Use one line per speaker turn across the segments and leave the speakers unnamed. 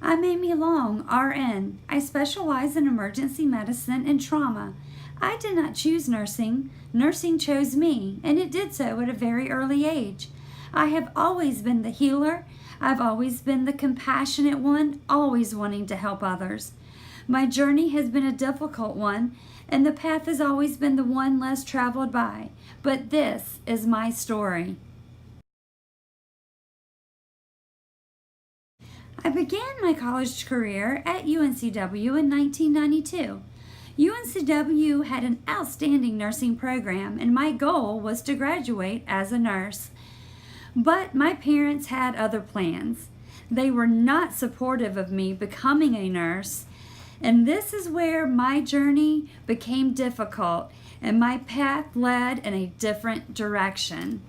I'm Amy Long, RN. I specialize in emergency medicine and trauma. I did not choose nursing. Nursing chose me, and it did so at a very early age. I have always been the healer. I've always been the compassionate one, always wanting to help others. My journey has been a difficult one, and the path has always been the one less traveled by. But this is my story. I began my college career at UNCW in 1992. UNCW had an outstanding nursing program, and my goal was to graduate as a nurse. But my parents had other plans. They were not supportive of me becoming a nurse, and this is where my journey became difficult and my path led in a different direction.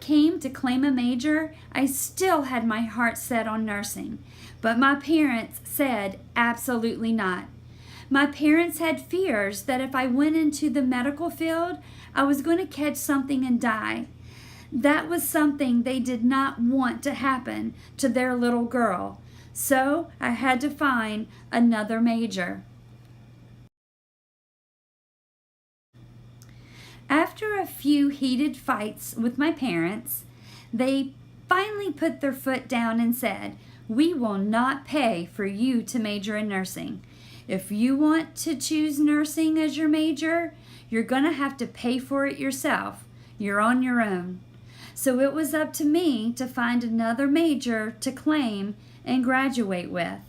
Came to claim a major, I still had my heart set on nursing, but my parents said absolutely not. My parents had fears that if I went into the medical field, I was going to catch something and die. That was something they did not want to happen to their little girl, so I had to find another major. After a few heated fights with my parents, they finally put their foot down and said, "We will not pay for you to major in nursing. If you want to choose nursing as your major, you're going to have to pay for it yourself. You're on your own." So it was up to me to find another major to claim and graduate with.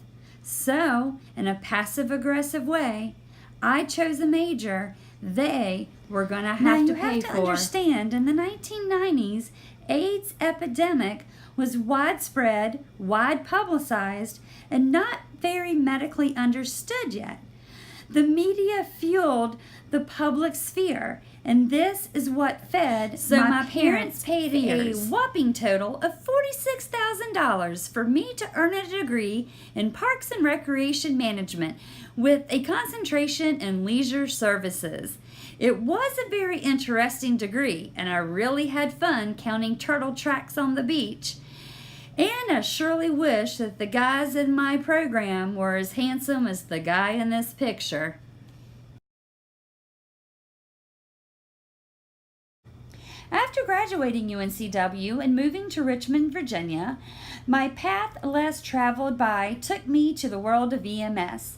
So, in a passive-aggressive way, I chose a major they were going to have to pay for. Understand, in the 1990s, AIDS epidemic was widespread, wide publicized, and not very medically understood yet. The media fueled the public sphere, and this is what fed my parents paid a whopping total of $46,000 for me to earn a degree in Parks and Recreation Management with a concentration in leisure services. It was a very interesting degree, and I really had fun counting turtle tracks on the beach. And I surely wish that the guys in my program were as handsome as the guy in this picture. After graduating UNCW and moving to Richmond, Virginia, my path less traveled by took me to the world of EMS.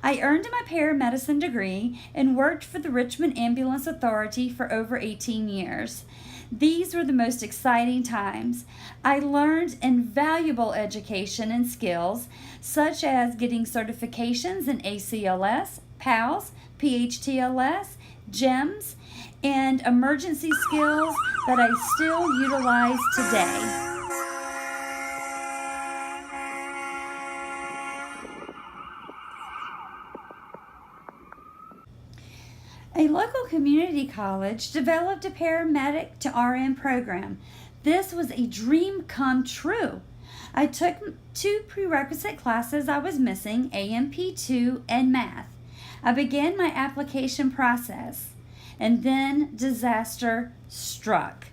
I earned my paramedicine degree and worked for the Richmond Ambulance Authority for over 18 years. These were the most exciting times. I learned invaluable education and skills, such as getting certifications in ACLS, PALS, PHTLS, GEMS, and emergency skills that I still utilize today. A local community college developed a paramedic to RN program. This was a dream come true. I took 2 prerequisite classes I was missing, AMP2 and math. I began my application process, and then disaster struck.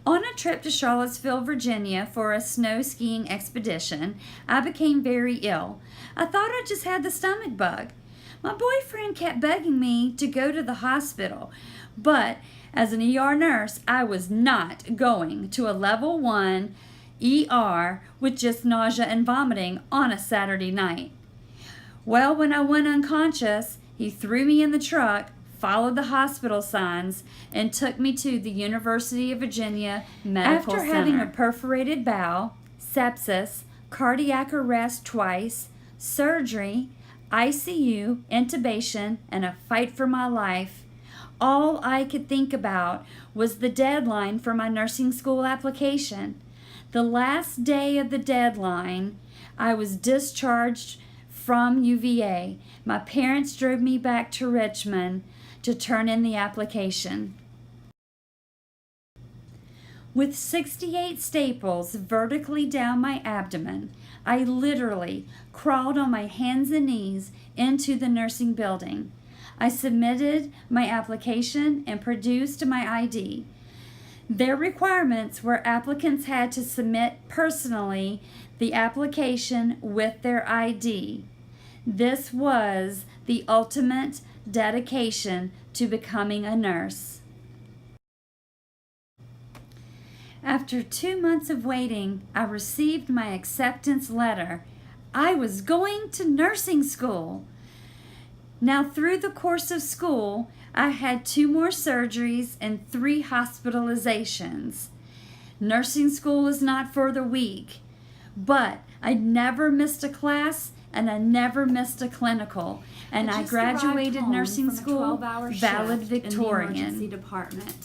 On a trip to Charlottesville, Virginia for a snow skiing expedition, I became very ill. I thought I just had the stomach bug. My boyfriend kept begging me to go to the hospital, but as an ER nurse, I was not going to a level 1 ER with just nausea and vomiting on a Saturday night. Well, when I went unconscious, he threw me in the truck, followed the hospital signs, and took me to the University of Virginia Medical Center. After having a perforated bowel, sepsis, cardiac arrest twice, surgery, ICU, intubation, and a fight for my life, all I could think about was the deadline for my nursing school application. The last day of the deadline, I was discharged from UVA. My parents drove me back to Richmond to turn in the application. With 68 staples vertically down my abdomen, I literally crawled on my hands and knees into the nursing building. I submitted my application and produced my ID. Their requirements were applicants had to submit personally the application with their ID. This was the ultimate dedication to becoming a nurse. After 2 months of waiting, I received my acceptance letter. I was going to nursing school. Now, through the course of school, I had 2 more surgeries and 3 hospitalizations. Nursing school is not for the weak, but I never missed a class and I never missed a clinical. And I graduated nursing school valedictorian.
In the emergency department.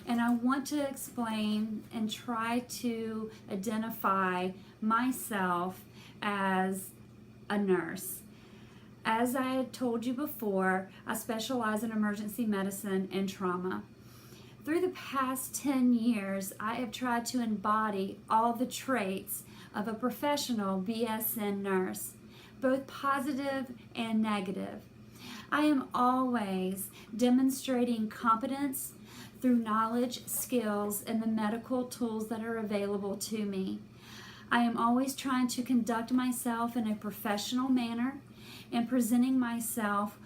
And I want to explain and try to identify myself as a nurse. As I had told you before, I specialize in emergency medicine and trauma. Through the past 10 years, I have tried to embody all the traits of a professional BSN nurse, both positive and negative. I am always demonstrating competence through knowledge, skills, and the medical tools that are available to me. I am always trying to conduct myself in a professional manner and presenting myself